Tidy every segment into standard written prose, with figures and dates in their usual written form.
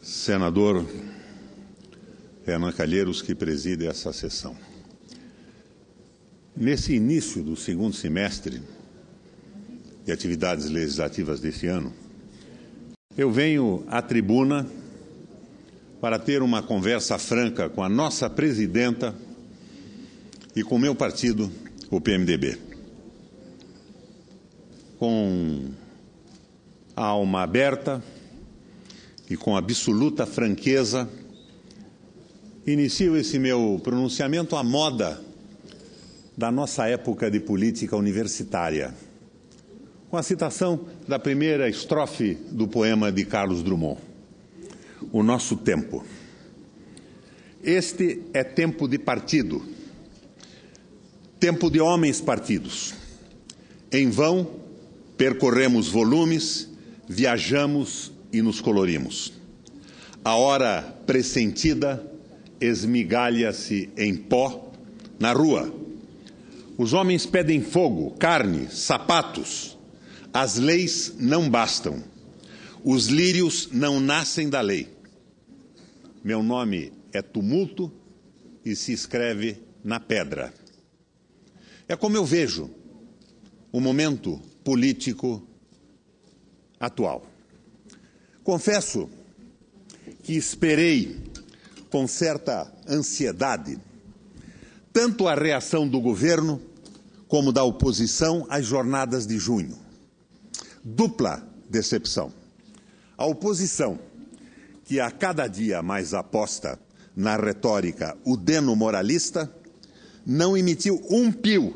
senador Renan Calheiros, que preside essa sessão. Nesse início do segundo semestre de atividades legislativas desse ano, eu venho à tribuna para ter uma conversa franca com a nossa presidenta e com o meu partido, o PMDB. Com a alma aberta e com absoluta franqueza, inicio esse meu pronunciamento à moda da nossa época de política universitária, com a citação da primeira estrofe do poema de Carlos Drummond, O Nosso Tempo. Este é tempo de partido, tempo de homens partidos. Em vão percorremos volumes, viajamos e nos colorimos. A hora pressentida esmigalha-se em pó na rua. Os homens pedem fogo, carne, sapatos. As leis não bastam. Os lírios não nascem da lei. Meu nome é tumulto e se escreve na pedra. É como eu vejo o momento político atual. Confesso que esperei com certa ansiedade tanto a reação do governo como da oposição às jornadas de junho. Dupla decepção. A oposição, que a cada dia mais aposta na retórica udeno-moralista, não emitiu um pio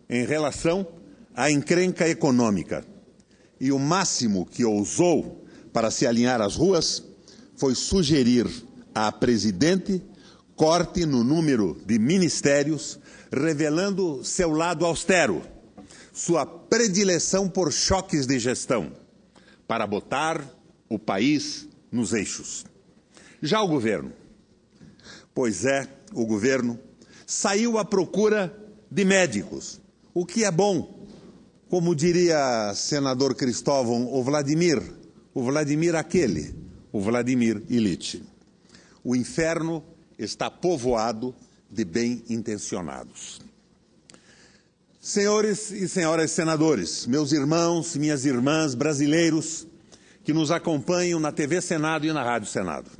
em relação à encrenca econômica. E o máximo que ousou para se alinhar às ruas foi sugerir à presidente corte no número de ministérios, revelando seu lado austero, sua predileção por choques de gestão, para botar o país nos eixos. Já o governo, o governo saiu à procura de médicos, o que é bom. Como diria senador Cristóvão, o Vladimir Ilitch. O inferno está povoado de bem-intencionados. Senhores e senhoras senadores, meus irmãos e minhas irmãs brasileiros que nos acompanham na TV Senado e na Rádio Senado.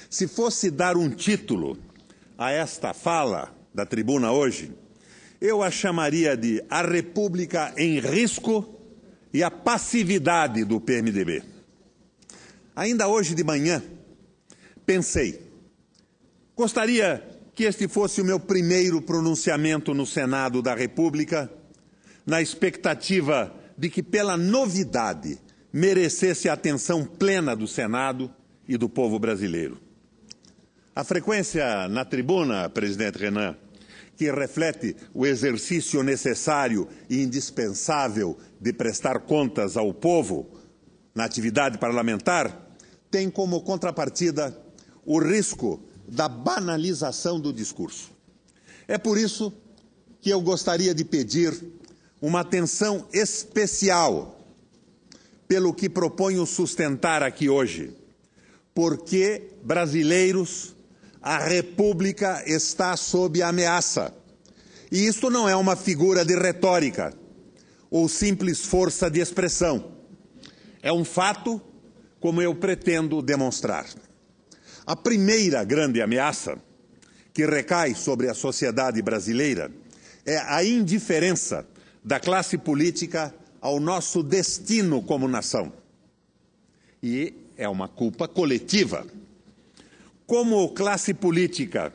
Se fosse dar um título a esta fala da tribuna hoje, eu a chamaria de A República em Risco e a Passividade do PMDB. Ainda hoje de manhã, pensei, gostaria que este fosse o meu primeiro pronunciamento no Senado da República, na expectativa de que, pela novidade, merecesse a atenção plena do Senado e do povo brasileiro. A frequência na tribuna, presidente Renan, que reflete o exercício necessário e indispensável de prestar contas ao povo na atividade parlamentar, tem como contrapartida o risco da banalização do discurso. É por isso que eu gostaria de pedir uma atenção especial pelo que proponho sustentar aqui hoje. Porque, brasileiros, a República está sob ameaça. E isto não é uma figura de retórica ou simples força de expressão. É um fato, como eu pretendo demonstrar. A primeira grande ameaça que recai sobre a sociedade brasileira é a indiferença da classe política ao nosso destino como nação. E é uma culpa coletiva. Como classe política,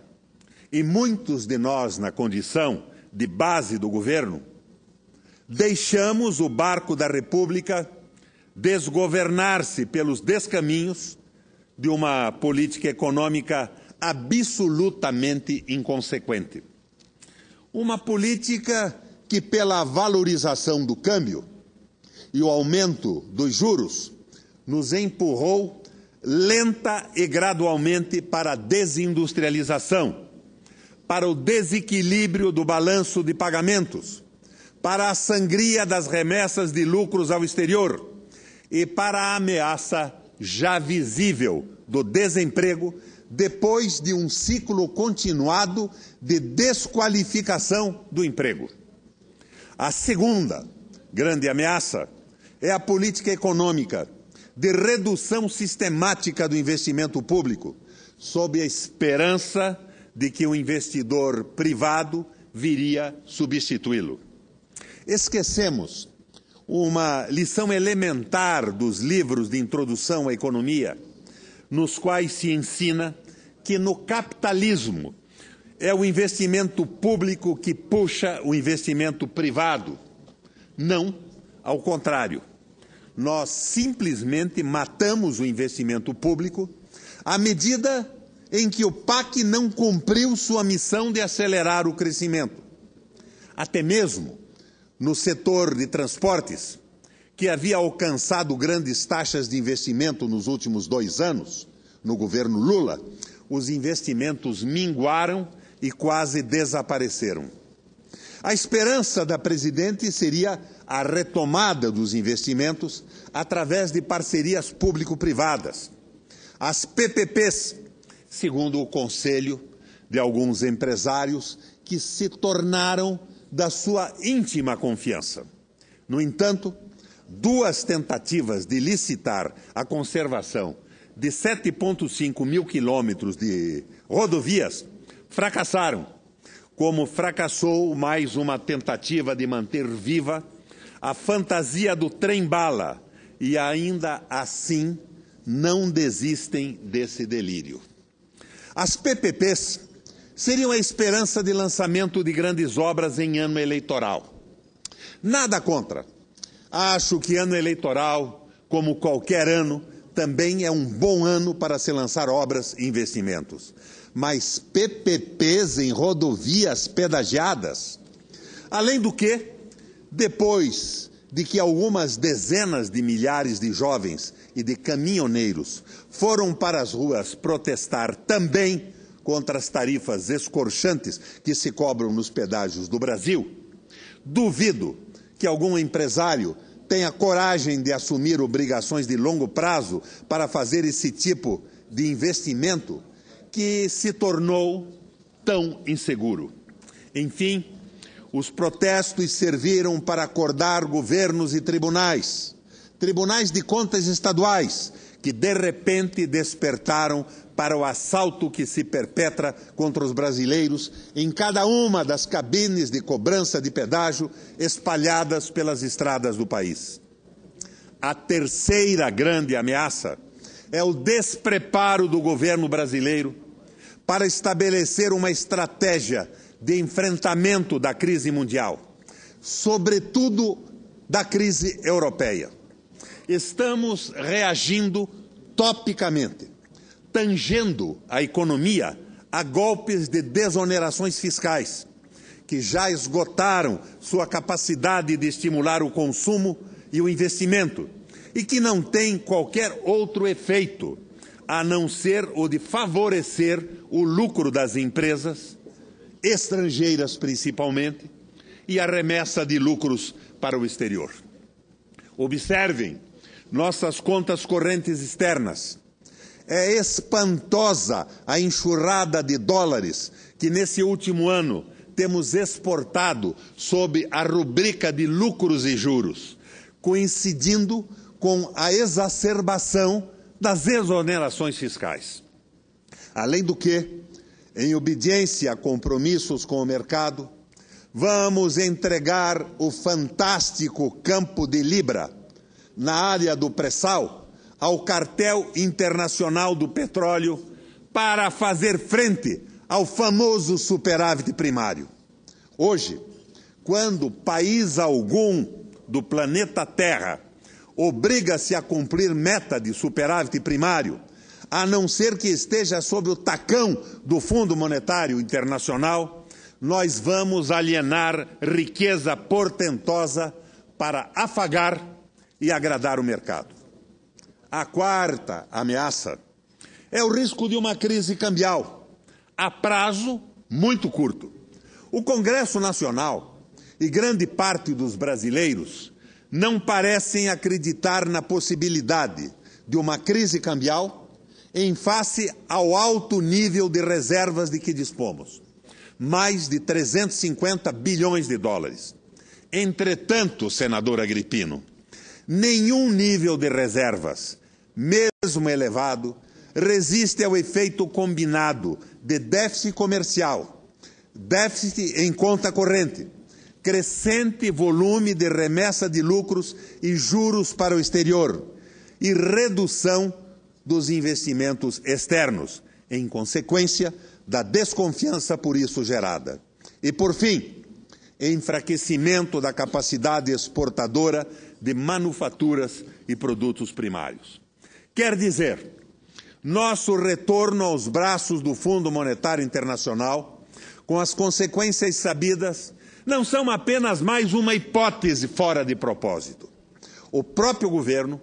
e muitos de nós na condição de base do governo, deixamos o barco da República desgovernar-se pelos descaminhos de uma política econômica absolutamente inconsequente. Uma política que, pela valorização do câmbio e o aumento dos juros, nos empurrou lenta e gradualmente para a desindustrialização, para o desequilíbrio do balanço de pagamentos, para a sangria das remessas de lucros ao exterior e para a ameaça já visível do desemprego depois de um ciclo continuado de desqualificação do emprego. A segunda grande ameaça é a política econômica de redução sistemática do investimento público, sob a esperança de que o investidor privado viria substituí-lo. Esquecemos uma lição elementar dos livros de introdução à economia, nos quais se ensina que no capitalismo é o investimento público que puxa o investimento privado. Não, ao contrário. Nós simplesmente matamos o investimento público à medida em que o PAC não cumpriu sua missão de acelerar o crescimento. Até mesmo no setor de transportes, que havia alcançado grandes taxas de investimento nos últimos 2 anos, no governo Lula, os investimentos minguaram e quase desapareceram. A esperança da presidente seria a retomada dos investimentos através de parcerias público-privadas. As PPPs, segundo o conselho de alguns empresários que se tornaram da sua íntima confiança. No entanto, 2 tentativas de licitar a conservação de 7,5 mil quilômetros de rodovias fracassaram, como fracassou mais uma tentativa de manter viva a fantasia do trem-bala, e ainda assim não desistem desse delírio. As PPPs seriam a esperança de lançamento de grandes obras em ano eleitoral. Nada contra. Acho que ano eleitoral, como qualquer ano, também é um bom ano para se lançar obras e investimentos. Mas PPPs em rodovias pedagiadas? Além do que, depois de que algumas dezenas de milhares de jovens e de caminhoneiros foram para as ruas protestar também contra as tarifas escorchantes que se cobram nos pedágios do Brasil, duvido que algum empresário tenha coragem de assumir obrigações de longo prazo para fazer esse tipo de investimento que se tornou tão inseguro. Enfim, os protestos serviram para acordar governos e tribunais de contas estaduais, que de repente despertaram para o assalto que se perpetra contra os brasileiros em cada uma das cabines de cobrança de pedágio espalhadas pelas estradas do país. A terceira grande ameaça é o despreparo do governo brasileiro para estabelecer uma estratégia de enfrentamento da crise mundial, sobretudo da crise europeia. Estamos reagindo topicamente, tangendo a economia a golpes de desonerações fiscais, que já esgotaram sua capacidade de estimular o consumo e o investimento, e que não têm qualquer outro efeito, a não ser o de favorecer o lucro das empresas, estrangeiras principalmente, e a remessa de lucros para o exterior. Observem nossas contas correntes externas. É espantosa a enxurrada de dólares que nesse último ano temos exportado sob a rubrica de lucros e juros, coincidindo com a exacerbação das exonerações fiscais. Além do que, em obediência a compromissos com o mercado, vamos entregar o fantástico campo de Libra na área do pré-sal ao cartel internacional do petróleo para fazer frente ao famoso superávit primário. Hoje, quando país algum do planeta Terra obriga-se a cumprir meta de superávit primário, a não ser que esteja sob o tacão do Fundo Monetário Internacional, nós vamos alienar riqueza portentosa para afagar e agradar o mercado. A quarta ameaça é o risco de uma crise cambial, a prazo muito curto. O Congresso Nacional e grande parte dos brasileiros não parecem acreditar na possibilidade de uma crise cambial em face ao alto nível de reservas de que dispomos, mais de 350 bilhões de dólares. Entretanto, senador Agrippino, nenhum nível de reservas, mesmo elevado, resiste ao efeito combinado de déficit comercial, déficit em conta corrente, crescente volume de remessa de lucros e juros para o exterior e redução dos investimentos externos, em consequência da desconfiança por isso gerada. E, por fim, enfraquecimento da capacidade exportadora de manufaturas e produtos primários. Quer dizer, nosso retorno aos braços do Fundo Monetário Internacional, com as consequências sabidas, não são apenas mais uma hipótese fora de propósito. O próprio governo,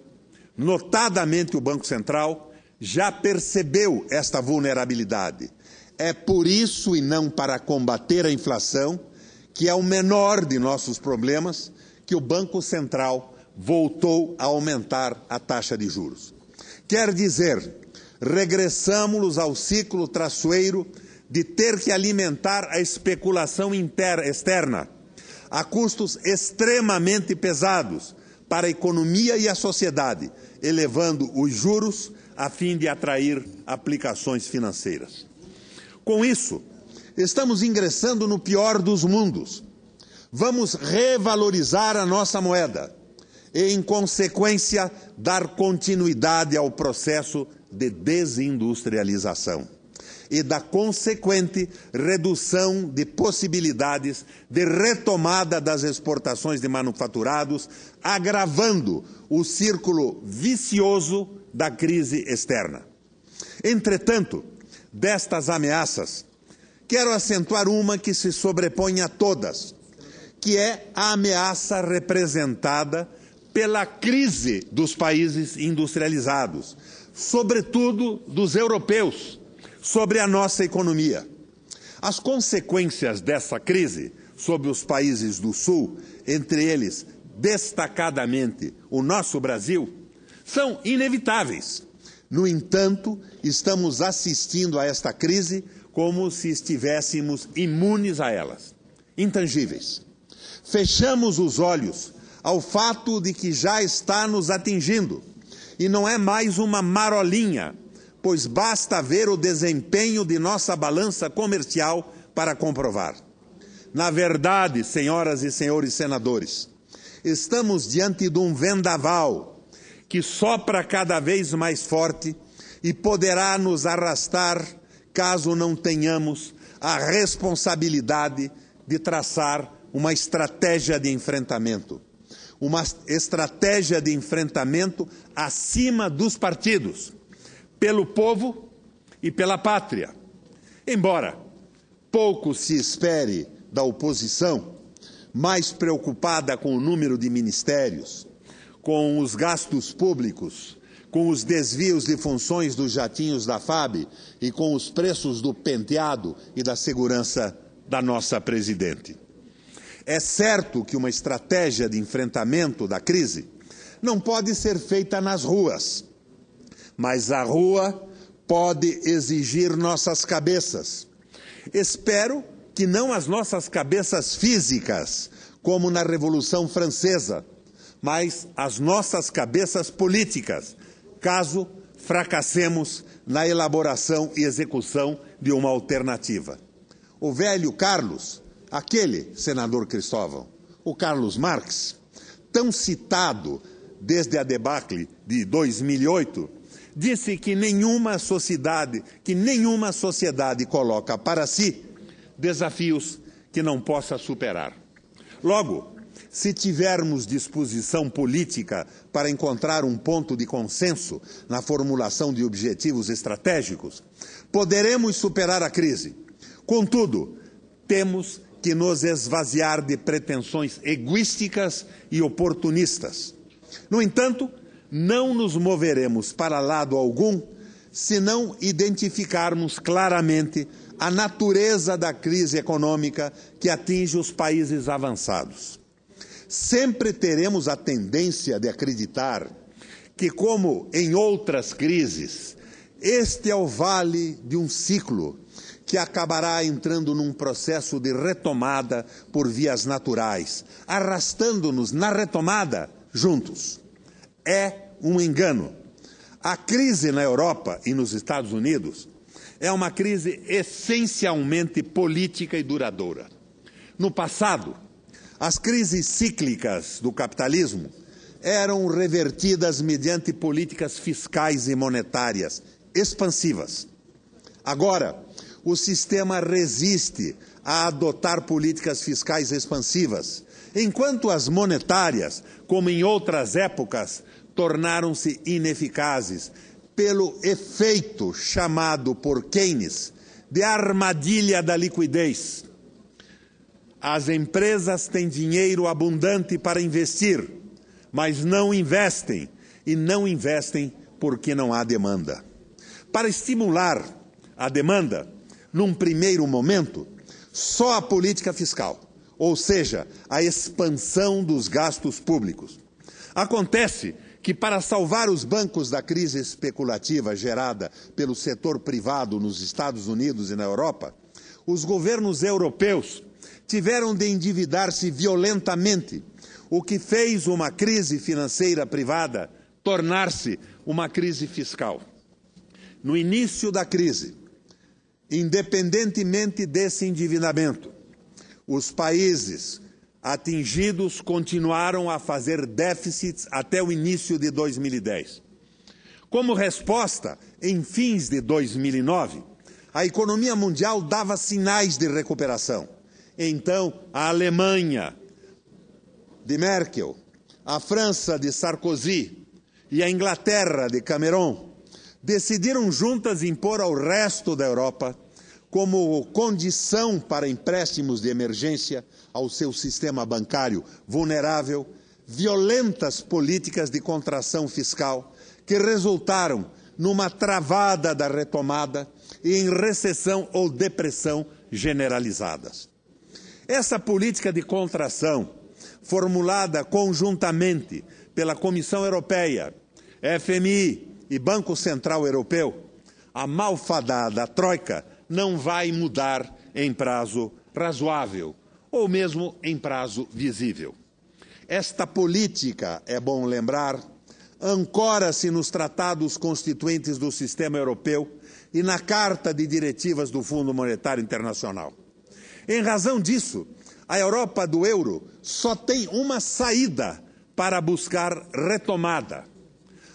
notadamente o Banco Central, já percebeu esta vulnerabilidade. É por isso, e não para combater a inflação, que é o menor de nossos problemas, que o Banco Central voltou a aumentar a taxa de juros. Quer dizer, regressamos ao ciclo traiçoeiro de ter que alimentar a especulação externa a custos extremamente pesados para a economia e a sociedade, elevando os juros a fim de atrair aplicações financeiras. Com isso, estamos ingressando no pior dos mundos. Vamos revalorizar a nossa moeda e, em consequência, dar continuidade ao processo de desindustrialização e da consequente redução de possibilidades de retomada das exportações de manufaturados, agravando o círculo vicioso da crise externa. Entretanto, destas ameaças, quero acentuar uma que se sobrepõe a todas, que é a ameaça representada pela crise dos países industrializados, sobretudo dos europeus, sobre a nossa economia. As consequências dessa crise sobre os países do Sul, entre eles, destacadamente, o nosso Brasil, são inevitáveis. No entanto, estamos assistindo a esta crise como se estivéssemos imunes a elas, intangíveis. Fechamos os olhos ao fato de que já está nos atingindo, e não é mais uma marolinha, pois basta ver o desempenho de nossa balança comercial para comprovar. Na verdade, senhoras e senhores senadores, estamos diante de um vendaval que sopra cada vez mais forte e poderá nos arrastar caso não tenhamos a responsabilidade de traçar uma estratégia de enfrentamento. Uma estratégia de enfrentamento acima dos partidos, pelo povo e pela pátria. Embora pouco se espere da oposição, mais preocupada com o número de ministérios, com os gastos públicos, com os desvios de funções dos jatinhos da FAB e com os preços do penteado e da segurança da nossa presidente. É certo que uma estratégia de enfrentamento da crise não pode ser feita nas ruas, mas a rua pode exigir nossas cabeças. Espero que não as nossas cabeças físicas, como na Revolução Francesa, mas as nossas cabeças políticas, caso fracassemos na elaboração e execução de uma alternativa. O velho Carlos, aquele senador Cristóvão, o Carlos Marx, tão citado desde a debacle de 2008, disse que nenhuma sociedade coloca para si desafios que não possa superar. Logo, se tivermos disposição política para encontrar um ponto de consenso na formulação de objetivos estratégicos, poderemos superar a crise. Contudo, temos que nos esvaziar de pretensões egoísticas e oportunistas. No entanto, não nos moveremos para lado algum se não identificarmos claramente a natureza da crise econômica que atinge os países avançados. Sempre teremos a tendência de acreditar que, como em outras crises, este é o vale de um ciclo que acabará entrando num processo de retomada por vias naturais, arrastando-nos na retomada juntos. É um engano. A crise na Europa e nos Estados Unidos é uma crise essencialmente política e duradoura. No passado, as crises cíclicas do capitalismo eram revertidas mediante políticas fiscais e monetárias expansivas. Agora, o sistema resiste a adotar políticas fiscais expansivas, enquanto as monetárias, como em outras épocas, tornaram-se ineficazes pelo efeito chamado por Keynes de armadilha da liquidez. As empresas têm dinheiro abundante para investir, mas não investem, e não investem porque não há demanda. Para estimular a demanda, num primeiro momento, só a política fiscal, ou seja, a expansão dos gastos públicos. Acontece que, para salvar os bancos da crise especulativa gerada pelo setor privado nos Estados Unidos e na Europa, os governos europeus tiveram de endividar-se violentamente, o que fez uma crise financeira privada tornar-se uma crise fiscal. No início da crise, independentemente desse endividamento, os países atingidos continuaram a fazer déficits até o início de 2010. Como resposta, em fins de 2009, a economia mundial dava sinais de recuperação. Então, a Alemanha de Merkel, a França de Sarkozy e a Inglaterra de Cameron decidiram juntas impor ao resto da Europa, como condição para empréstimos de emergência ao seu sistema bancário vulnerável, violentas políticas de contração fiscal que resultaram numa travada da retomada e em recessão ou depressão generalizadas. Essa política de contração, formulada conjuntamente pela Comissão Europeia, FMI e Banco Central Europeu, a malfadada Troika, não vai mudar em prazo razoável, ou mesmo em prazo visível. Esta política, é bom lembrar, ancora-se nos tratados constituintes do sistema europeu e na Carta de Diretivas do Fundo Monetário Internacional. Em razão disso, a Europa do euro só tem uma saída para buscar retomada: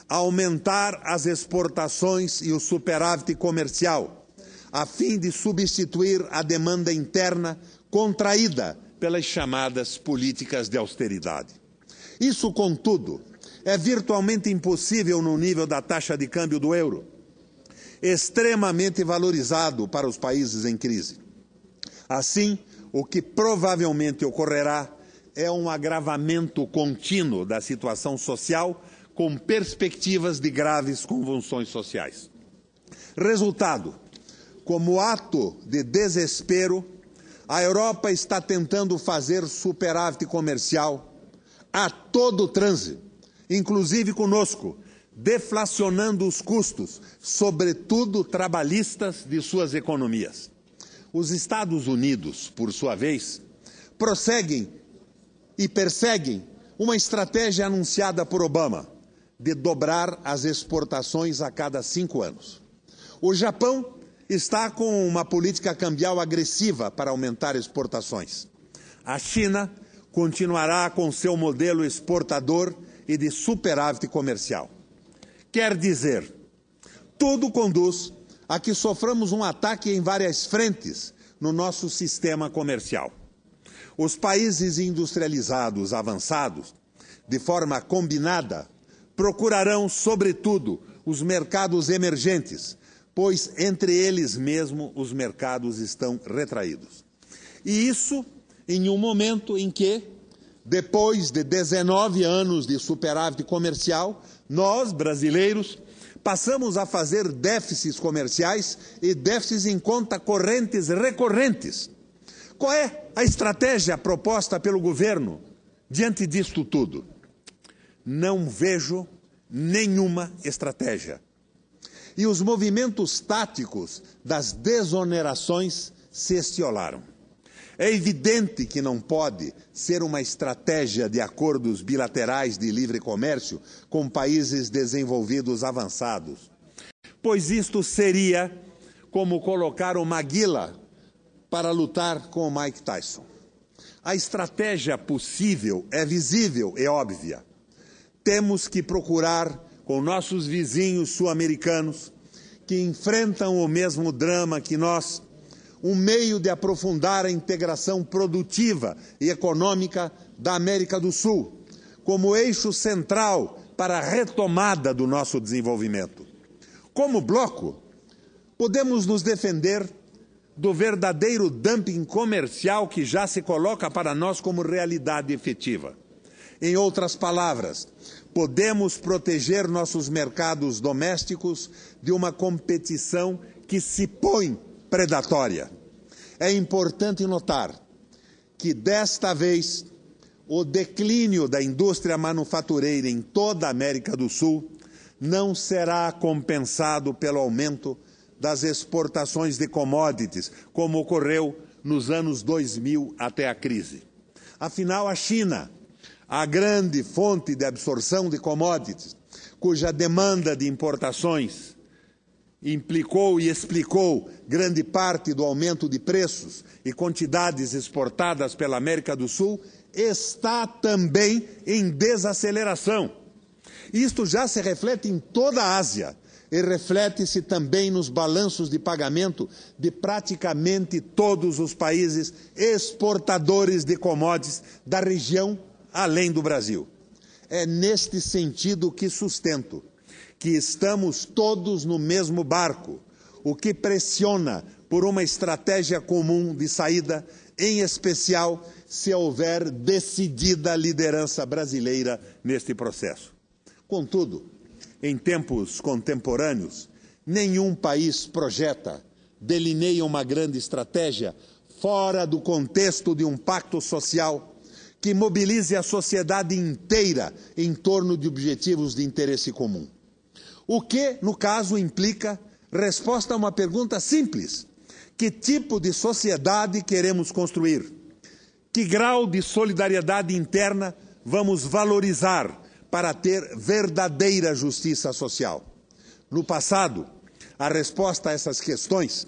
aumentar as exportações e o superávit comercial, a fim de substituir a demanda interna contraída pelas chamadas políticas de austeridade. Isso, contudo, é virtualmente impossível no nível da taxa de câmbio do euro, extremamente valorizado para os países em crise. Assim, o que provavelmente ocorrerá é um agravamento contínuo da situação social, com perspectivas de graves convulsões sociais. Resultado: como ato de desespero, a Europa está tentando fazer superávit comercial a todo transe, inclusive conosco, deflacionando os custos, sobretudo trabalhistas, de suas economias. Os Estados Unidos, por sua vez, prosseguem e perseguem uma estratégia anunciada por Obama, de dobrar as exportações a cada 5 anos. O Japão está com uma política cambial agressiva para aumentar exportações. A China continuará com seu modelo exportador e de superávit comercial. Quer dizer, tudo conduz a que soframos um ataque em várias frentes no nosso sistema comercial. Os países industrializados avançados, de forma combinada, procurarão, sobretudo, os mercados emergentes, pois entre eles mesmo os mercados estão retraídos. E isso em um momento em que, depois de 19 anos de superávit comercial, nós, brasileiros, passamos a fazer déficits comerciais e déficits em conta correntes recorrentes. Qual é a estratégia proposta pelo governo diante disto tudo? Não vejo nenhuma estratégia. E os movimentos táticos das desonerações se estiolaram. É evidente que não pode ser uma estratégia de acordos bilaterais de livre comércio com países desenvolvidos avançados, pois isto seria como colocar o Maguila para lutar com o Mike Tyson. A estratégia possível é visível e óbvia. Temos que procurar com nossos vizinhos sul-americanos, que enfrentam o mesmo drama que nós, um meio de aprofundar a integração produtiva e econômica da América do Sul, como eixo central para a retomada do nosso desenvolvimento. Como bloco, podemos nos defender do verdadeiro dumping comercial que já se coloca para nós como realidade efetiva. Em outras palavras, podemos proteger nossos mercados domésticos de uma competição que se põe predatória. É importante notar que, desta vez, o declínio da indústria manufatureira em toda a América do Sul não será compensado pelo aumento das exportações de commodities, como ocorreu nos anos 2000 até a crise. Afinal, a China, a grande fonte de absorção de commodities, cuja demanda de importações implicou e explicou grande parte do aumento de preços e quantidades exportadas pela América do Sul, está também em desaceleração. Isto já se reflete em toda a Ásia e reflete-se também nos balanços de pagamento de praticamente todos os países exportadores de commodities da região além do Brasil. É neste sentido que sustento que estamos todos no mesmo barco, o que pressiona por uma estratégia comum de saída, em especial se houver decidida liderança brasileira neste processo. Contudo, em tempos contemporâneos, nenhum país projeta, delineia uma grande estratégia fora do contexto de um pacto social que mobilize a sociedade inteira em torno de objetivos de interesse comum. O que, no caso, implica resposta a uma pergunta simples: que tipo de sociedade queremos construir? Que grau de solidariedade interna vamos valorizar para ter verdadeira justiça social? No passado, a resposta a essas questões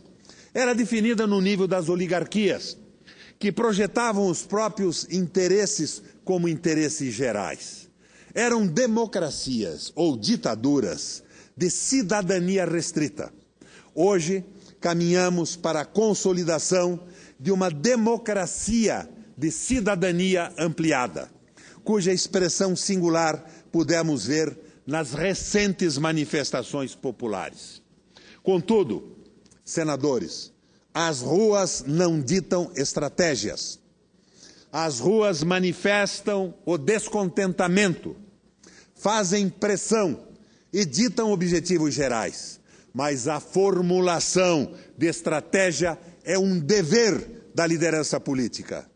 era definida no nível das oligarquias, que projetavam os próprios interesses como interesses gerais. Eram democracias ou ditaduras de cidadania restrita. Hoje, caminhamos para a consolidação de uma democracia de cidadania ampliada, cuja expressão singular pudemos ver nas recentes manifestações populares. Contudo, senadores, as ruas não ditam estratégias. As ruas manifestam o descontentamento, fazem pressão e ditam objetivos gerais. Mas a formulação de estratégia é um dever da liderança política.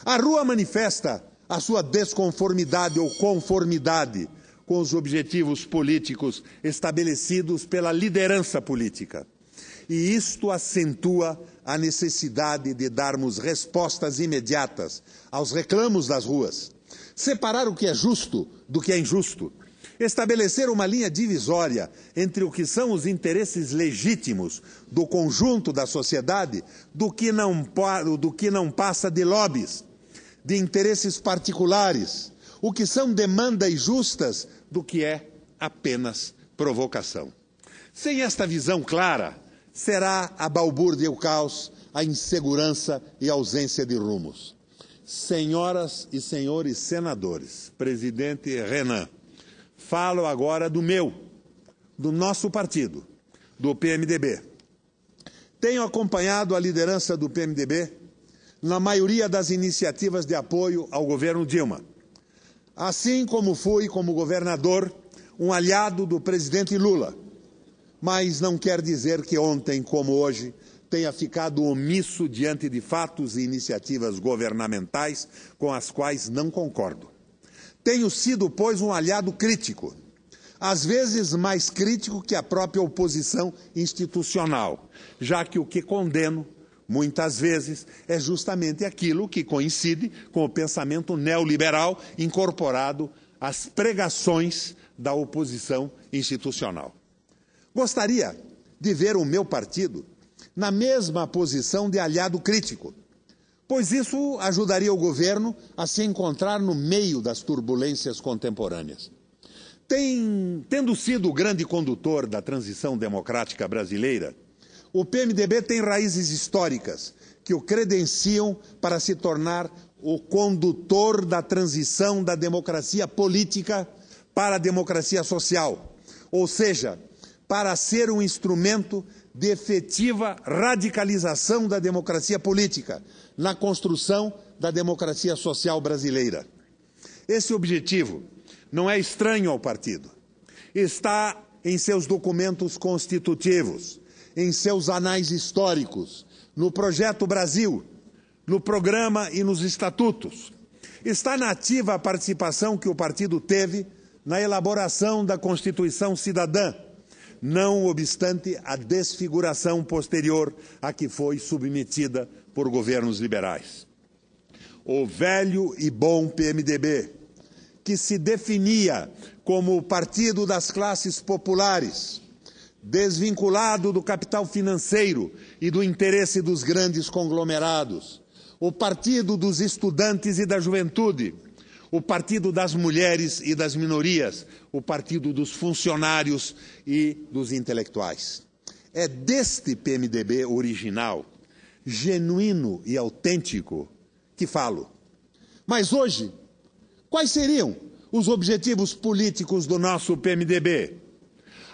A rua manifesta a sua desconformidade ou conformidade com os objetivos políticos estabelecidos pela liderança política. E isto acentua a necessidade de darmos respostas imediatas aos reclamos das ruas, separar o que é justo do que é injusto, estabelecer uma linha divisória entre o que são os interesses legítimos do conjunto da sociedade do que não passa de lobbies, de interesses particulares, o que são demandas justas do que é apenas provocação. Sem esta visão clara, será a balbúrdia e o caos, a insegurança e a ausência de rumos. Senhoras e senhores senadores, presidente Renan, falo agora do nosso partido, do PMDB. Tenho acompanhado a liderança do PMDB na maioria das iniciativas de apoio ao governo Dilma, assim como fui, como governador, um aliado do presidente Lula, mas não quer dizer que ontem, como hoje, tenha ficado omisso diante de fatos e iniciativas governamentais com as quais não concordo. Tenho sido, pois, um aliado crítico. às vezes mais crítico que a própria oposição institucional, já que o que condeno, muitas vezes, é justamente aquilo que coincide com o pensamento neoliberal incorporado às pregações da oposição institucional. Gostaria de ver o meu partido na mesma posição de aliado crítico, pois isso ajudaria o governo a se encontrar no meio das turbulências contemporâneas. Tendo sido o grande condutor da transição democrática brasileira, o PMDB tem raízes históricas que o credenciam para se tornar o condutor da transição da democracia política para a democracia social, ou seja, para ser um instrumento de efetiva radicalização da democracia política na construção da democracia social brasileira. Esse objetivo não é estranho ao partido. Está em seus documentos constitutivos, em seus anais históricos, no Projeto Brasil, no programa e nos estatutos. Está na ativa a participação que o partido teve na elaboração da Constituição Cidadã, não obstante a desfiguração posterior a que foi submetida por governos liberais. O velho e bom PMDB, que se definia como o partido das classes populares, desvinculado do capital financeiro e do interesse dos grandes conglomerados, o partido dos estudantes e da juventude, o partido das mulheres e das minorias, o partido dos funcionários e dos intelectuais. É deste PMDB original, genuíno e autêntico, que falo. Mas hoje, quais seriam os objetivos políticos do nosso PMDB,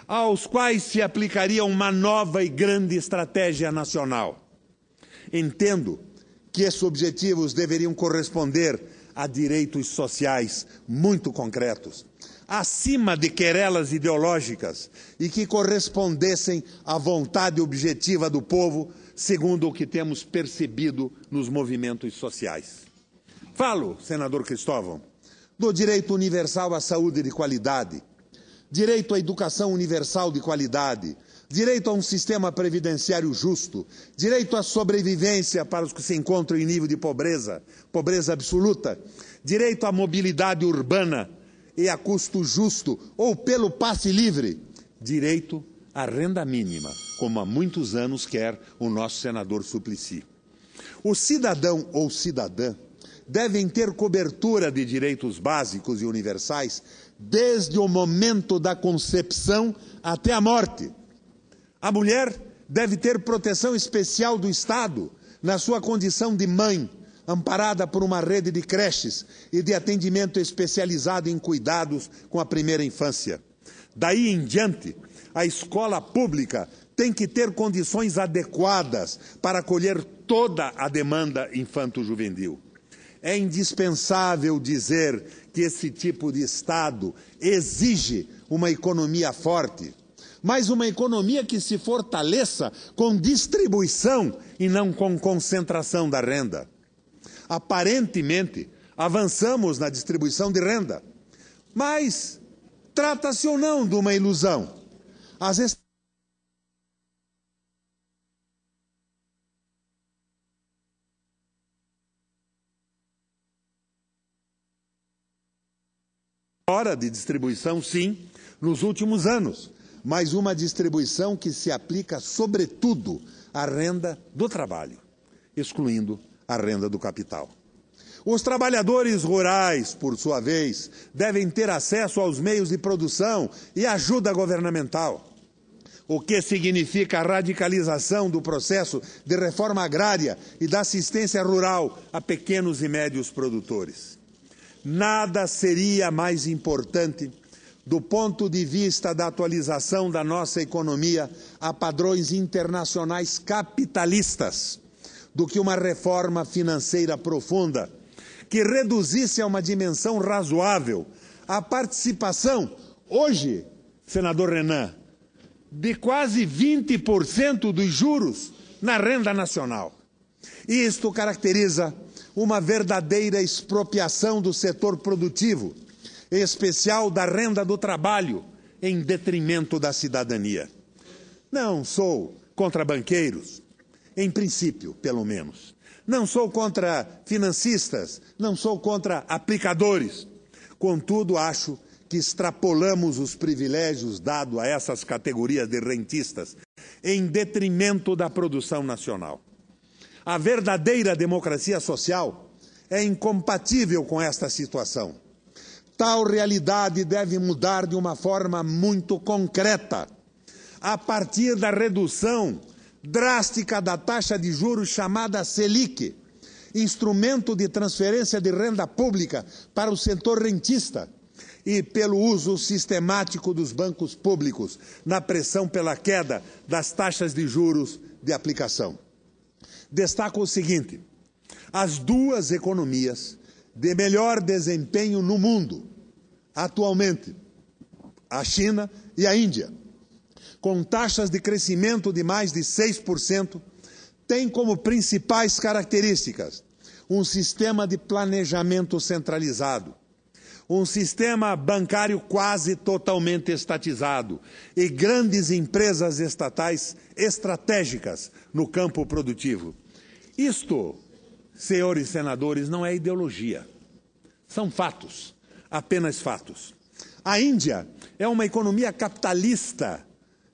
aos quais se aplicaria uma nova e grande estratégia nacional? Entendo que esses objetivos deveriam corresponder a direitos sociais muito concretos, acima de querelas ideológicas e que correspondessem à vontade objetiva do povo, segundo o que temos percebido nos movimentos sociais. Falo, senador Cristóvão, do direito universal à saúde de qualidade, direito à educação universal de qualidade, direito a um sistema previdenciário justo, direito à sobrevivência para os que se encontram em nível de pobreza, pobreza absoluta, direito à mobilidade urbana e a custo justo ou pelo passe livre, direito à renda mínima, como há muitos anos quer o nosso senador Suplicy. O cidadão ou cidadã devem ter cobertura de direitos básicos e universais desde o momento da concepção até a morte. A mulher deve ter proteção especial do Estado na sua condição de mãe, amparada por uma rede de creches e de atendimento especializado em cuidados com a primeira infância. Daí em diante, a escola pública tem que ter condições adequadas para acolher toda a demanda infanto-juvenil. É indispensável dizer que esse tipo de Estado exige uma economia forte, mas uma economia que se fortaleça com distribuição e não com concentração da renda. Aparentemente, avançamos na distribuição de renda, mas trata-se ou não de uma ilusão? Hora de distribuição, sim, nos últimos anos, mas uma distribuição que se aplica, sobretudo, à renda do trabalho, excluindo a renda do capital. Os trabalhadores rurais, por sua vez, devem ter acesso aos meios de produção e ajuda governamental, o que significa a radicalização do processo de reforma agrária e da assistência rural a pequenos e médios produtores. Nada seria mais importante do ponto de vista da atualização da nossa economia a padrões internacionais capitalistas do que uma reforma financeira profunda que reduzisse a uma dimensão razoável a participação, hoje, senador Renan, de quase 20% dos juros na renda nacional. Isto caracteriza uma verdadeira expropriação do setor produtivo, em especial da renda do trabalho, em detrimento da cidadania. Não sou contra banqueiros, em princípio, pelo menos. Não sou contra financistas, não sou contra aplicadores. Contudo, acho que extrapolamos os privilégios dados a essas categorias de rentistas em detrimento da produção nacional. A verdadeira democracia social é incompatível com esta situação. Tal realidade deve mudar de uma forma muito concreta, a partir da redução drástica da taxa de juros chamada Selic, instrumento de transferência de renda pública para o setor rentista, e pelo uso sistemático dos bancos públicos na pressão pela queda das taxas de juros de aplicação. Destaco o seguinte: as duas economias de melhor desempenho no mundo, atualmente, a China e a Índia, com taxas de crescimento de mais de 6%, têm como principais características um sistema de planejamento centralizado, um sistema bancário quase totalmente estatizado e grandes empresas estatais estratégicas no campo produtivo. Isto, senhores senadores, não é ideologia. São fatos, apenas fatos. A Índia é uma economia capitalista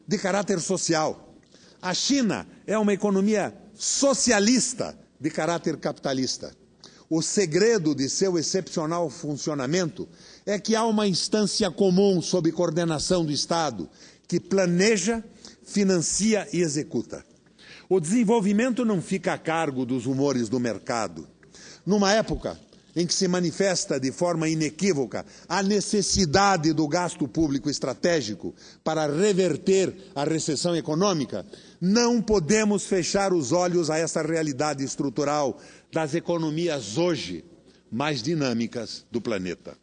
de caráter social. A China é uma economia socialista de caráter capitalista. O segredo de seu excepcional funcionamento é que há uma instância comum sob coordenação do Estado que planeja, financia e executa. O desenvolvimento não fica a cargo dos humores do mercado. Numa época em que se manifesta de forma inequívoca a necessidade do gasto público estratégico para reverter a recessão econômica, não podemos fechar os olhos a essa realidade estrutural das economias hoje mais dinâmicas do planeta.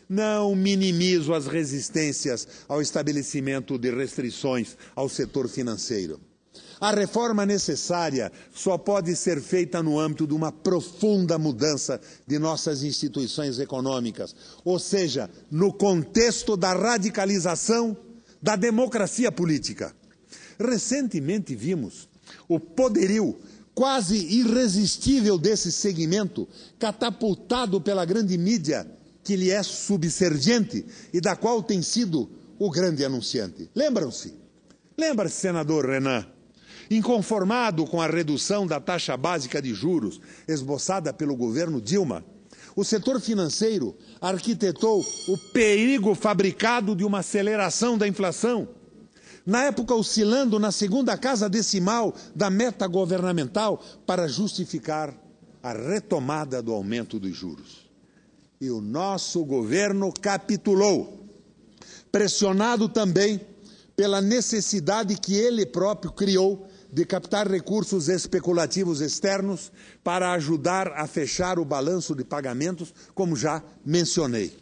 Não minimizo as resistências ao estabelecimento de restrições ao setor financeiro. A reforma necessária só pode ser feita no âmbito de uma profunda mudança de nossas instituições econômicas, ou seja, no contexto da radicalização da democracia política. Recentemente vimos o poderio quase irresistível desse segmento, catapultado pela grande mídia que lhe é subserviente e da qual tem sido o grande anunciante. Lembram-se? Lembra-se, senador Renan? Inconformado com a redução da taxa básica de juros esboçada pelo governo Dilma, o setor financeiro arquitetou o perigo fabricado de uma aceleração da inflação, na época oscilando na segunda casa decimal da meta governamental para justificar a retomada do aumento dos juros. E o nosso governo capitulou, pressionado também pela necessidade que ele próprio criou de captar recursos especulativos externos para ajudar a fechar o balanço de pagamentos, como já mencionei.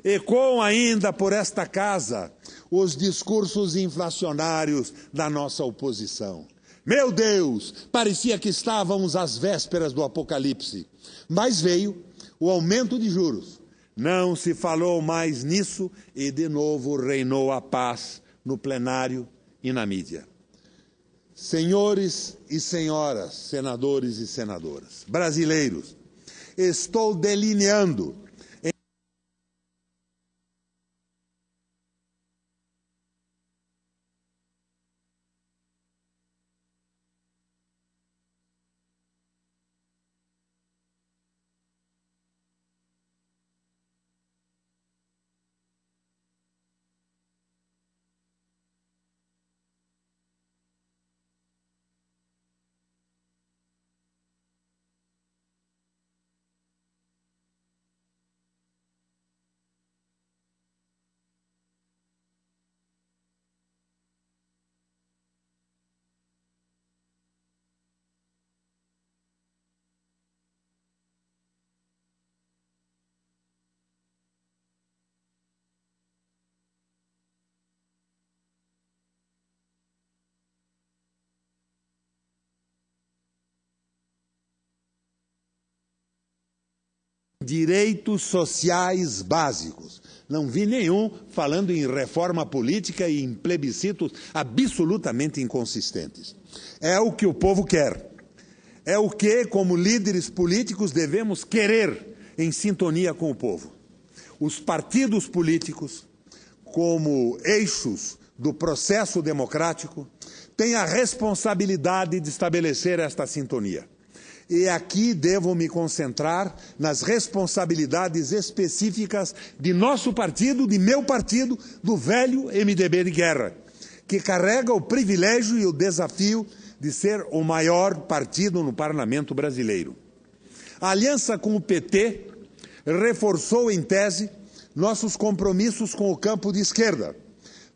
Ecoam ainda por esta casa os discursos inflacionários da nossa oposição. Meu Deus, parecia que estávamos às vésperas do apocalipse, mas veio o aumento de juros. Não se falou mais nisso e de novo reinou a paz no plenário e na mídia. Senhores e senhoras, senadores e senadoras, brasileiros, estou delineando direitos sociais básicos. Não vi nenhum falando em reforma política e em plebiscitos absolutamente inconsistentes. É o que o povo quer. É o que, como líderes políticos, devemos querer em sintonia com o povo. Os partidos políticos, como eixos do processo democrático, têm a responsabilidade de estabelecer esta sintonia. E aqui devo me concentrar nas responsabilidades específicas de nosso partido, de meu partido, do velho MDB de guerra, que carrega o privilégio e o desafio de ser o maior partido no parlamento brasileiro. A aliança com o PT reforçou, em tese, nossos compromissos com o campo de esquerda,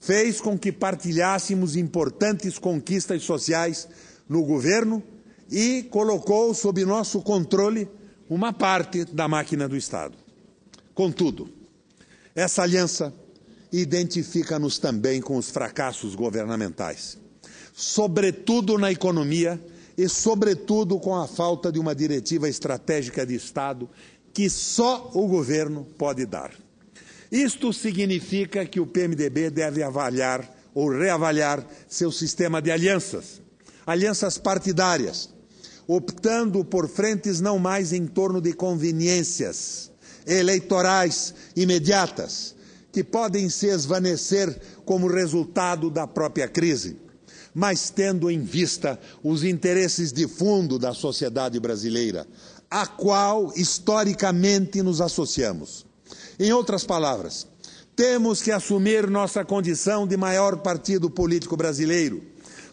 fez com que partilhássemos importantes conquistas sociais no governo e colocou sob nosso controle uma parte da máquina do Estado. Contudo, essa aliança identifica-nos também com os fracassos governamentais, sobretudo na economia e, sobretudo, com a falta de uma diretiva estratégica de Estado que só o governo pode dar. Isto significa que o PMDB deve avaliar ou reavaliar seu sistema de alianças, alianças partidárias, optando por frentes não mais em torno de conveniências eleitorais imediatas, que podem se esvanecer como resultado da própria crise, mas tendo em vista os interesses de fundo da sociedade brasileira, a qual historicamente nos associamos. Em outras palavras, temos que assumir nossa condição de maior partido político brasileiro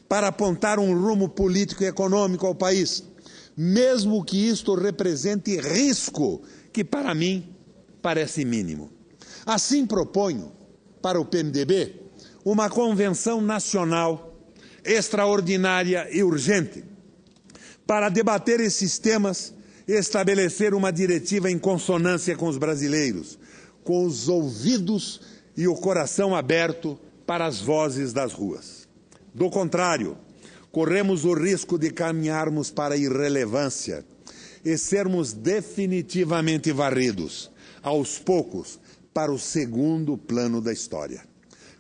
para apontar um rumo político e econômico ao país, mesmo que isto represente risco que, para mim, parece mínimo. Assim proponho, para o PMDB, uma convenção nacional extraordinária e urgente para debater esses temas e estabelecer uma diretiva em consonância com os brasileiros, com os ouvidos e o coração aberto para as vozes das ruas. Do contrário, corremos o risco de caminharmos para a irrelevância e sermos definitivamente varridos, aos poucos, para o segundo plano da história.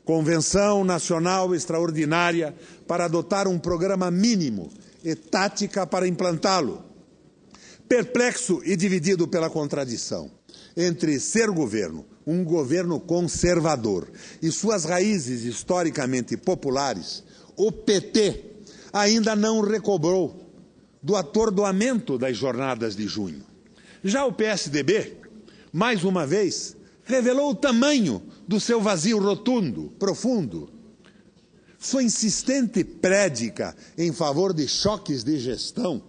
Convenção Nacional Extraordinária para adotar um programa mínimo e tática para implantá-lo. Perplexo e dividido pela contradição entre ser governo, um governo conservador, e suas raízes historicamente populares, o PT ainda não recobrou do atordoamento das jornadas de junho. Já o PSDB, mais uma vez, revelou o tamanho do seu vazio rotundo, profundo. Sua insistente prédica em favor de choques de gestão,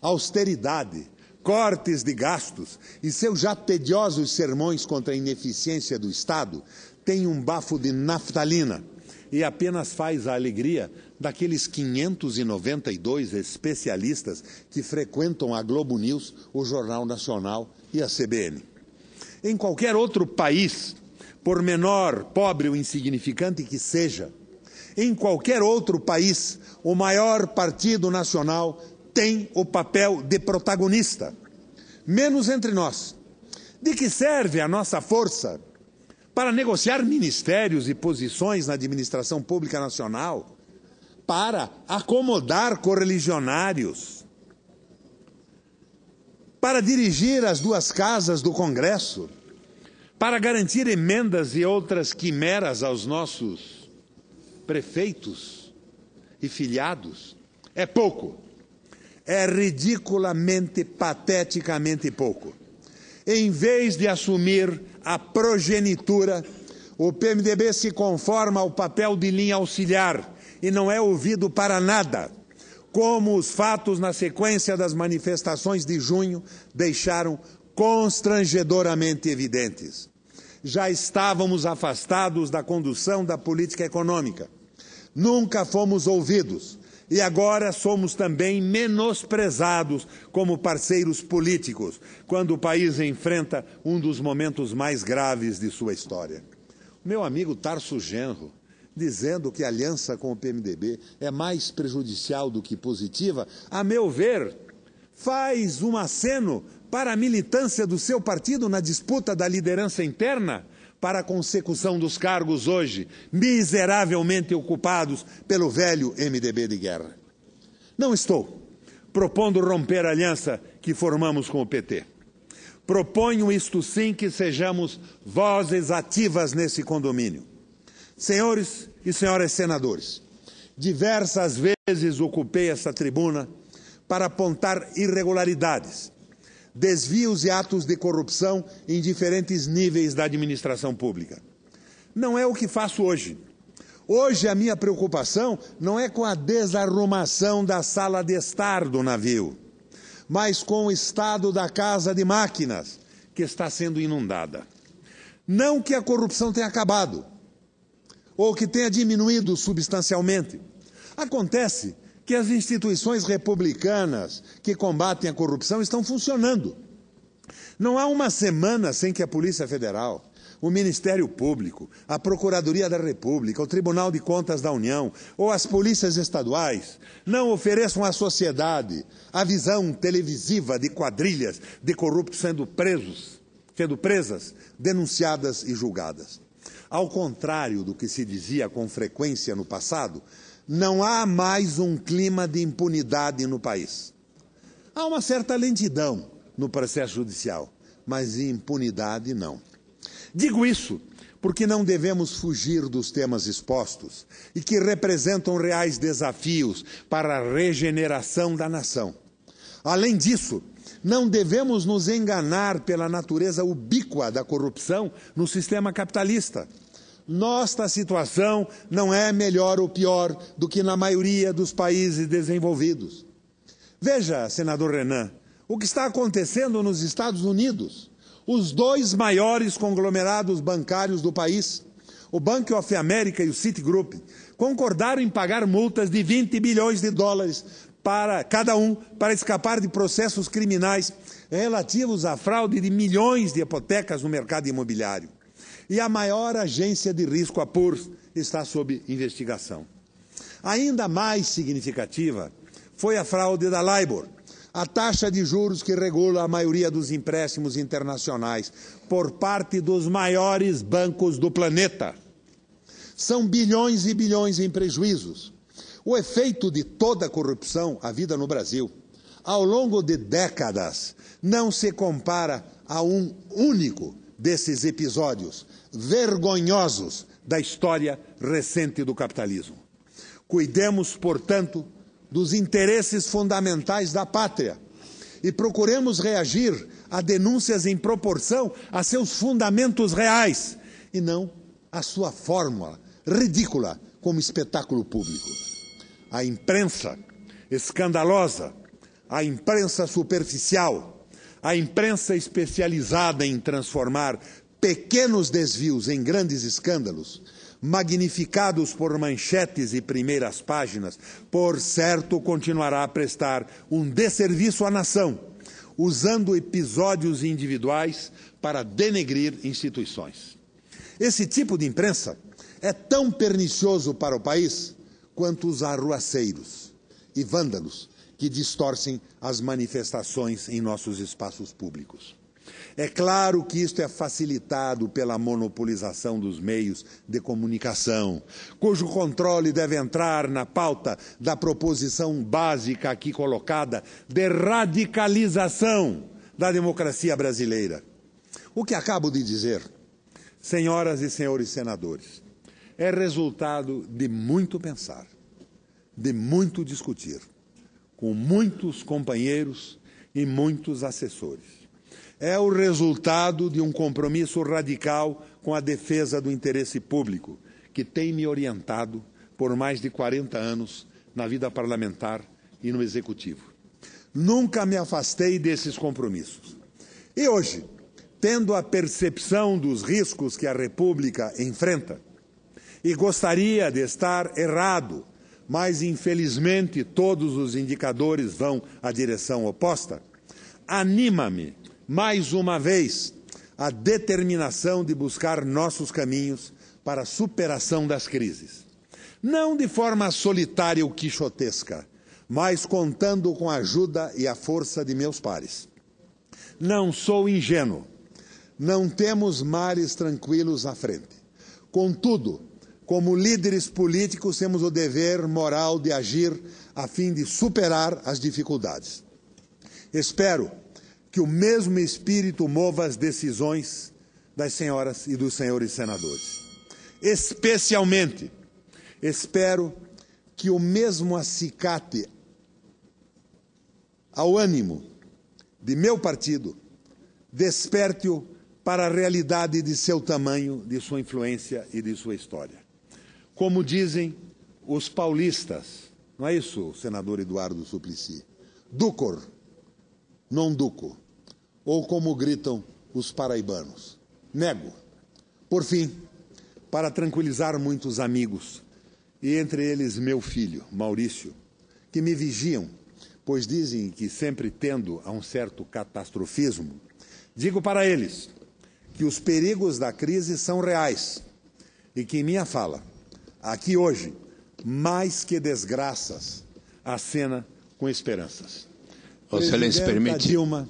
austeridade, cortes de gastos e seus já tediosos sermões contra a ineficiência do Estado tem um bafo de naftalina e apenas faz a alegria daqueles 592 especialistas que frequentam a Globo News, o Jornal Nacional e a CBN. Em qualquer outro país, por menor, pobre ou insignificante que seja, em qualquer outro país, o maior partido nacional tem o papel de protagonista, menos entre nós. De que serve a nossa força para negociar ministérios e posições na administração pública nacional, para acomodar correligionários, para dirigir as duas casas do Congresso, para garantir emendas e outras quimeras aos nossos prefeitos e filiados? É pouco. É ridiculamente, pateticamente pouco. Em vez de assumir a progenitura, o PMDB se conforma ao papel de linha auxiliar e não é ouvido para nada, como os fatos na sequência das manifestações de junho deixaram constrangedoramente evidentes. Já estávamos afastados da condução da política econômica. Nunca fomos ouvidos. E agora somos também menosprezados como parceiros políticos, quando o país enfrenta um dos momentos mais graves de sua história. Meu amigo Tarso Genro, dizendo que a aliança com o PMDB é mais prejudicial do que positiva, a meu ver, faz um aceno para a militância do seu partido na disputa da liderança interna, para a consecução dos cargos hoje miseravelmente ocupados pelo velho MDB de guerra. Não estou propondo romper a aliança que formamos com o PT. Proponho isto sim, que sejamos vozes ativas nesse condomínio. Senhores e senhoras senadores, diversas vezes ocupei essa tribuna para apontar irregularidades, desvios e atos de corrupção em diferentes níveis da administração pública. Não é o que faço hoje. Hoje a minha preocupação não é com a desarrumação da sala de estar do navio, mas com o estado da casa de máquinas, que está sendo inundada. Não que a corrupção tenha acabado, ou que tenha diminuído substancialmente. Acontece que as instituições republicanas que combatem a corrupção estão funcionando. Não há uma semana sem que a Polícia Federal, o Ministério Público, a Procuradoria da República, o Tribunal de Contas da União ou as polícias estaduais não ofereçam à sociedade a visão televisiva de quadrilhas de corruptos sendo presas, denunciadas e julgadas. Ao contrário do que se dizia com frequência no passado, não há mais um clima de impunidade no país. Há uma certa lentidão no processo judicial, mas impunidade não. Digo isso porque não devemos fugir dos temas expostos e que representam reais desafios para a regeneração da nação. Além disso, não devemos nos enganar pela natureza ubíqua da corrupção no sistema capitalista. Nossa situação não é melhor ou pior do que na maioria dos países desenvolvidos. Veja, senador Renan, o que está acontecendo nos Estados Unidos. Os dois maiores conglomerados bancários do país, o Bank of America e o Citigroup, concordaram em pagar multas de 20 bilhões de dólares para cada um para escapar de processos criminais relativos à fraude de milhões de hipotecas no mercado imobiliário. E a maior agência de risco, a PURS, está sob investigação. Ainda mais significativa foi a fraude da LIBOR, a taxa de juros que regula a maioria dos empréstimos internacionais, por parte dos maiores bancos do planeta. São bilhões e bilhões em prejuízos. O efeito de toda a corrupção havida no Brasil, ao longo de décadas, não se compara a um único desses episódios vergonhosos da história recente do capitalismo. Cuidemos, portanto, dos interesses fundamentais da pátria e procuremos reagir a denúncias em proporção a seus fundamentos reais e não a sua fórmula ridícula como espetáculo público. A imprensa escandalosa, a imprensa superficial, a imprensa especializada em transformar pequenos desvios em grandes escândalos, magnificados por manchetes e primeiras páginas, por certo continuará a prestar um desserviço à nação, usando episódios individuais para denegrir instituições. Esse tipo de imprensa é tão pernicioso para o país quanto os arruaceiros e vândalos que distorcem as manifestações em nossos espaços públicos. É claro que isto é facilitado pela monopolização dos meios de comunicação, cujo controle deve entrar na pauta da proposição básica aqui colocada de radicalização da democracia brasileira. O que acabo de dizer, senhoras e senhores senadores, é resultado de muito pensar, de muito discutir, com muitos companheiros e muitos assessores. É o resultado de um compromisso radical com a defesa do interesse público, que tem me orientado por mais de 40 anos na vida parlamentar e no Executivo. Nunca me afastei desses compromissos. E hoje, tendo a percepção dos riscos que a República enfrenta, e gostaria de estar errado, mas infelizmente todos os indicadores vão à direção oposta, anima-me mais uma vez a determinação de buscar nossos caminhos para a superação das crises. Não de forma solitária ou quixotesca, mas contando com a ajuda e a força de meus pares. Não sou ingênuo. Não temos mares tranquilos à frente. Contudo, como líderes políticos, temos o dever moral de agir a fim de superar as dificuldades. Espero que o mesmo espírito mova as decisões das senhoras e dos senhores senadores. Especialmente, espero que o mesmo acicate ao ânimo de meu partido, desperte-o para a realidade de seu tamanho, de sua influência e de sua história. Como dizem os paulistas, não é isso, senador Eduardo Suplicy? Ducor, non duco. Ou como gritam os paraibanos, nego. Por fim, para tranquilizar muitos amigos, e entre eles meu filho, Maurício, que me vigiam, pois dizem que sempre tendo a um certo catastrofismo, digo para eles que os perigos da crise são reais e que em minha fala, aqui hoje, mais que desgraças, acena com esperanças. Excelência, permite. Dilma,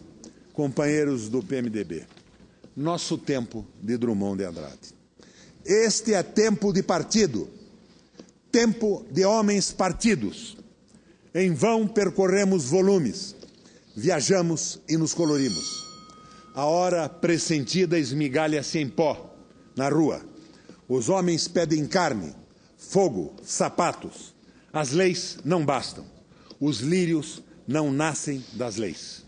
companheiros do PMDB, nosso tempo de Drummond de Andrade. Este é tempo de partido, tempo de homens partidos. Em vão percorremos volumes, viajamos e nos colorimos. A hora pressentida esmigalha-se em pó, na rua. Os homens pedem carne, fogo, sapatos. As leis não bastam. Os lírios não nascem das leis.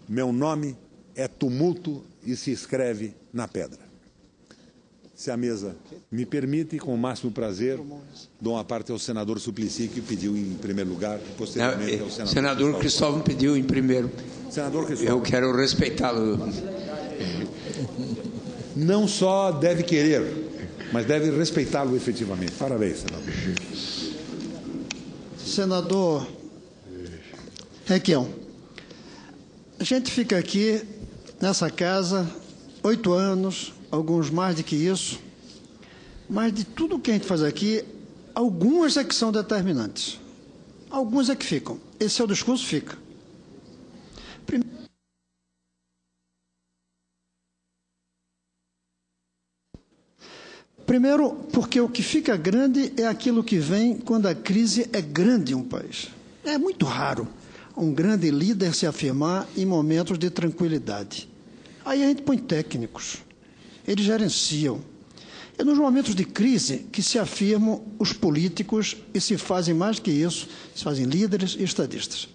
Meu nome é tumulto e se escreve na pedra. Se a mesa me permite, com o máximo prazer, dou uma parte ao senador Suplicy, que pediu em primeiro lugar, e posteriormente ao senador. Senador Cristóvão pediu em primeiro. Senador Cristóvão. Eu quero respeitá-lo. Não só deve querer, mas deve respeitá-lo efetivamente. Parabéns, senador. Senador Requião, a gente fica aqui nessa casa 8 anos, alguns mais do que isso, mas de tudo que a gente faz aqui, algumas é que são determinantes. Algumas é que ficam. Esse seu discurso fica. Primeiro, porque o que fica grande é aquilo que vem quando a crise é grande em um país. É muito raro um grande líder se afirmar em momentos de tranquilidade. Aí a gente põe técnicos. Eles gerenciam. É nos momentos de crise que se afirmam os políticos e se fazem mais que isso, se fazem líderes e estadistas.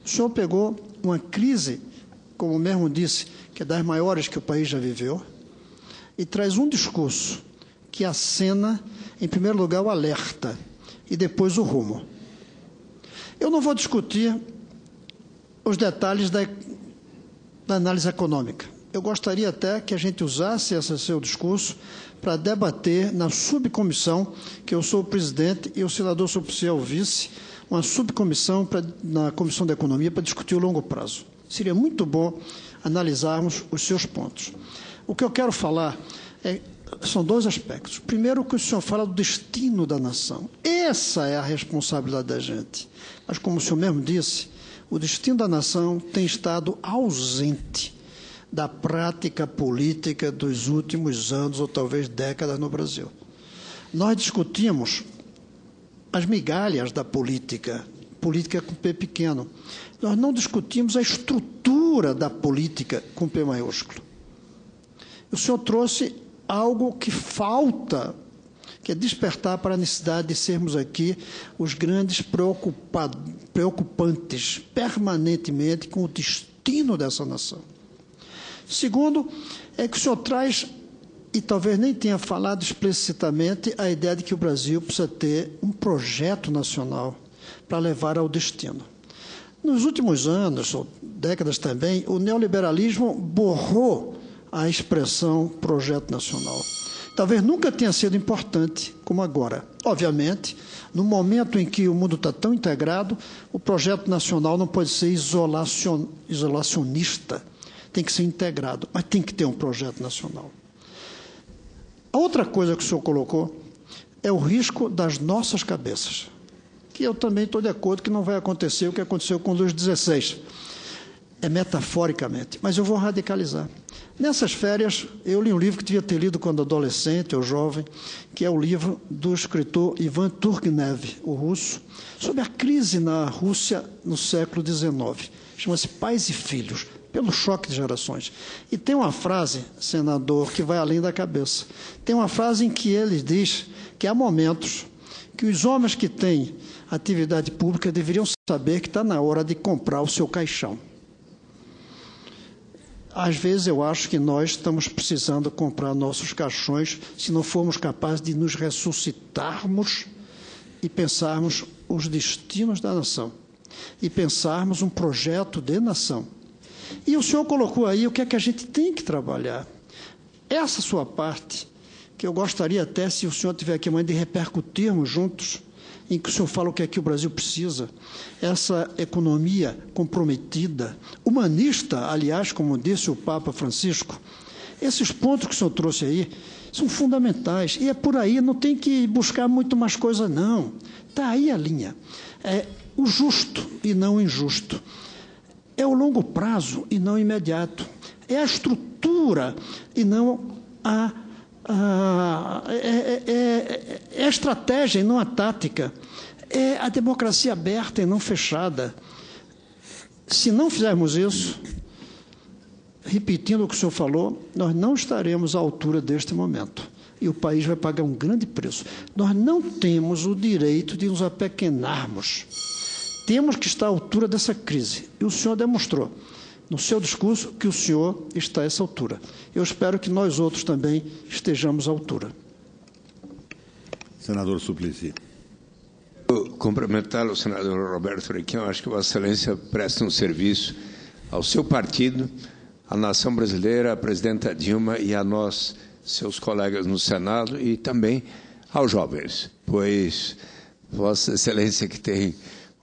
O senhor pegou uma crise, como mesmo disse, que é das maiores que o país já viveu, e traz um discurso que acena, em primeiro lugar, o alerta e depois o rumo. Eu não vou discutir os detalhes da análise econômica. Eu gostaria até que a gente usasse esse seu discurso para debater na subcomissão, que eu sou o presidente e o senador Suplicy é o vice, uma subcomissão na Comissão da Economia para discutir o longo prazo. Seria muito bom analisarmos os seus pontos. O que eu quero falar são 2 aspectos. Primeiro, que o senhor fala do destino da nação. Essa é a responsabilidade da gente. Mas, como o senhor mesmo disse, o destino da nação tem estado ausente da prática política dos últimos anos, ou talvez décadas, no Brasil. Nós discutimos as migalhas da política, política com P pequeno. Nós não discutimos a estrutura da política com P maiúsculo. O senhor trouxe algo que falta, que é despertar para a necessidade de sermos aqui os grandes preocupantes permanentemente com o destino dessa nação. Segundo, é que o senhor traz, e talvez nem tenha falado explicitamente, a ideia de que o Brasil precisa ter um projeto nacional para levar ao destino. Nos últimos anos, ou décadas também, o neoliberalismo borrou a expressão projeto nacional. Talvez nunca tenha sido importante como agora. Obviamente, no momento em que o mundo está tão integrado, o projeto nacional não pode ser isolacionista, tem que ser integrado, mas tem que ter um projeto nacional. A outra coisa que o senhor colocou é o risco das nossas cabeças, que eu também estou de acordo que não vai acontecer o que aconteceu com Luís XVI. é metaforicamente, mas eu vou radicalizar. Nessas férias, eu li um livro que devia ter lido quando adolescente ou jovem, que é o livro do escritor Ivan Turgenev, o russo, sobre a crise na Rússia no século XIX. Chama-se Pais e Filhos, pelo choque de gerações. E tem uma frase, senador, que vai além da cabeça. Tem uma frase em que ele diz que há momentos que os homens que têm atividade pública deveriam saber que está na hora de comprar o seu caixão. Às vezes eu acho que nós estamos precisando comprar nossos caixões se não formos capazes de nos ressuscitarmos e pensarmos os destinos da nação e pensarmos um projeto de nação. E o senhor colocou aí o que é que a gente tem que trabalhar. Essa sua parte, que eu gostaria até, se o senhor tiver aqui amanhã, de repercutirmos juntos, em que o senhor fala o que é que o Brasil precisa, essa economia comprometida, humanista, aliás, como disse o Papa Francisco, esses pontos que o senhor trouxe aí são fundamentais, e é por aí, não tem que buscar muito mais coisa, não. Está aí a linha. É o justo e não o injusto. É o longo prazo e não o imediato. É a estrutura e não é a estratégia e não a tática. É a democracia aberta e não fechada. Se não fizermos isso, repetindo o que o senhor falou, nós não estaremos à altura deste momento. E o país vai pagar um grande preço. Nós não temos o direito de nos apequenarmos. Temos que estar à altura dessa crise. E o senhor demonstrou, no seu discurso, que o senhor está a essa altura. Eu espero que nós outros também estejamos à altura. Senador Suplicy. Cumprimentá-lo, senador Roberto Requião. Acho que Vossa Excelência presta um serviço ao seu partido, à nação brasileira, à presidenta Dilma e a nós, seus colegas no Senado, e também aos jovens, pois Vossa Excelência, que tem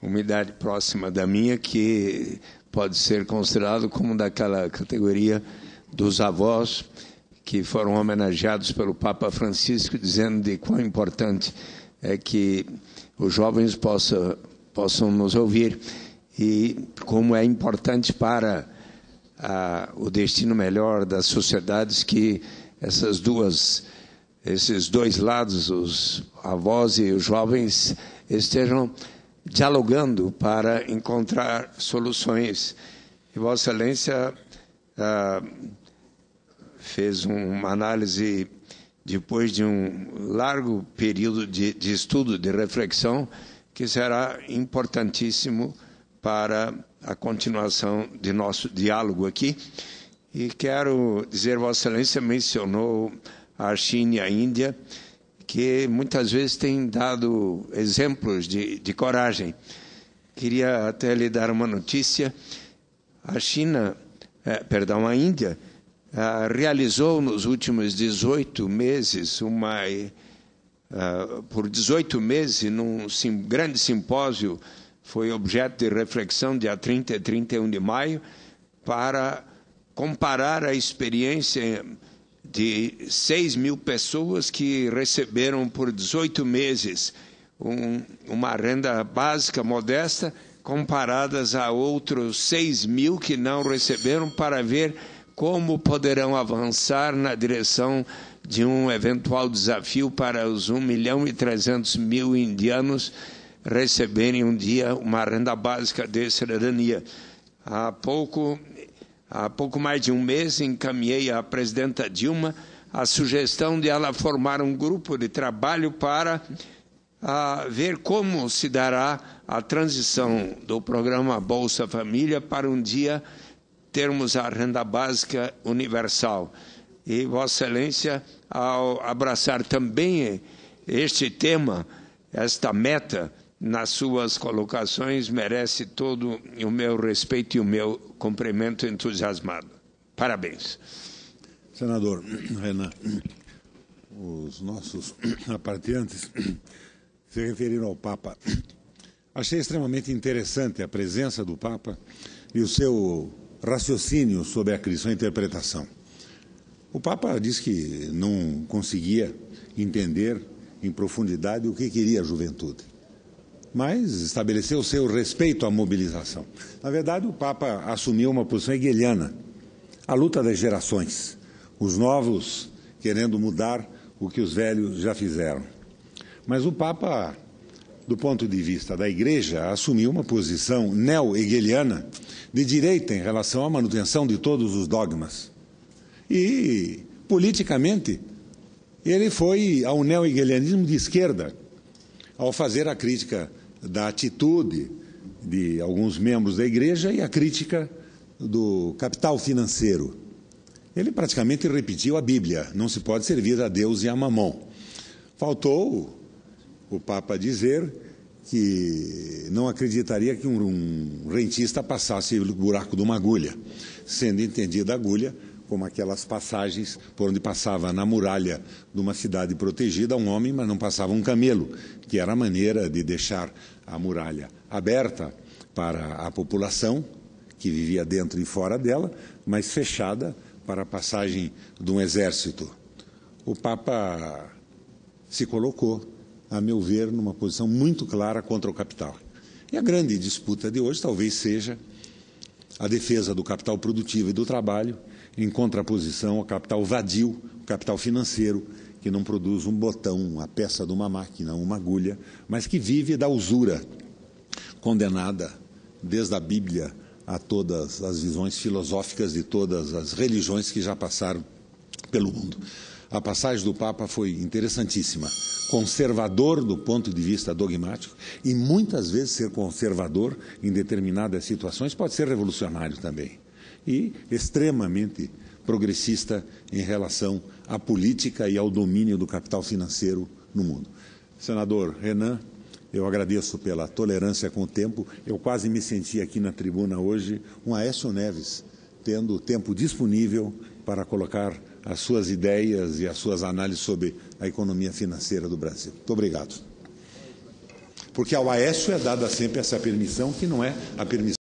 uma idade próxima da minha, que pode ser considerado como daquela categoria dos avós que foram homenageados pelo Papa Francisco, dizendo de quão importante é que os jovens possam nos ouvir e como é importante para o destino melhor das sociedades que esses dois lados, os avós e os jovens, estejam dialogando para encontrar soluções. E Vossa Excelência fez uma análise, depois de um largo período de estudo, de reflexão, que será importantíssimo para a continuação de nosso diálogo aqui. E quero dizer, Vossa Excelência mencionou a China e a Índia, que muitas vezes têm dado exemplos de coragem. Queria até lhe dar uma notícia. A Índia realizou nos últimos 18 meses, por 18 meses, num grande simpósio, foi objeto de reflexão, dia 30 e 31 de maio, para comparar a experiência de 6.000 pessoas que receberam por 18 meses uma renda básica modesta, comparadas a outros 6.000 que não receberam, para ver como poderão avançar na direção de um eventual desafio para os 1.300.000 indianos receberem um dia uma renda básica de cidadania. Há pouco mais de um mês, encaminhei à presidenta Dilma a sugestão de ela formar um grupo de trabalho para ver como se dará a transição do programa Bolsa Família para um dia termos a renda básica universal. E Vossa Excelência, ao abraçar também este tema, esta meta, nas suas colocações, merece todo o meu respeito e o meu cumprimento entusiasmado. Parabéns. Senador Renan, os nossos participantes se referiram ao Papa. Achei extremamente interessante a presença do Papa e o seu raciocínio sobre a crise, sua interpretação. O Papa disse que não conseguia entender em profundidade o que queria a juventude. mas estabeleceu o seu respeito à mobilização. Na verdade, o Papa assumiu uma posição hegeliana, a luta das gerações, os novos querendo mudar o que os velhos já fizeram. Mas o Papa, do ponto de vista da Igreja, assumiu uma posição neo-hegeliana de direita em relação à manutenção de todos os dogmas. E, politicamente, ele foi ao neo-hegelianismo de esquerda, ao fazer a crítica da atitude de alguns membros da Igreja e a crítica do capital financeiro. Ele praticamente repetiu a Bíblia, não se pode servir a Deus e a Mamon. Faltou o Papa dizer que não acreditaria que um rentista passasse pelo buraco de uma agulha, sendo entendida a agulha como aquelas passagens por onde passava na muralha de uma cidade protegida um homem, mas não passava um camelo, que era a maneira de deixar a muralha aberta para a população, que vivia dentro e fora dela, mas fechada para a passagem de um exército. O Papa se colocou, a meu ver, numa posição muito clara contra o capital. E a grande disputa de hoje talvez seja a defesa do capital produtivo e do trabalho, em contraposição ao capital vadio, o capital financeiro, que não produz um botão, a peça de uma máquina, uma agulha, mas que vive da usura, condenada desde a Bíblia a todas as visões filosóficas de todas as religiões que já passaram pelo mundo. A passagem do Papa foi interessantíssima, conservador do ponto de vista dogmático, e muitas vezes ser conservador em determinadas situações pode ser revolucionário também. E extremamente progressista em relação à política e ao domínio do capital financeiro no mundo. Senador Renan, eu agradeço pela tolerância com o tempo. Eu quase me senti aqui na tribuna hoje um Aécio Neves, tendo o tempo disponível para colocar as suas ideias e as suas análises sobre a economia financeira do Brasil. Muito obrigado. Porque ao Aécio é dada sempre essa permissão, que não é a permissão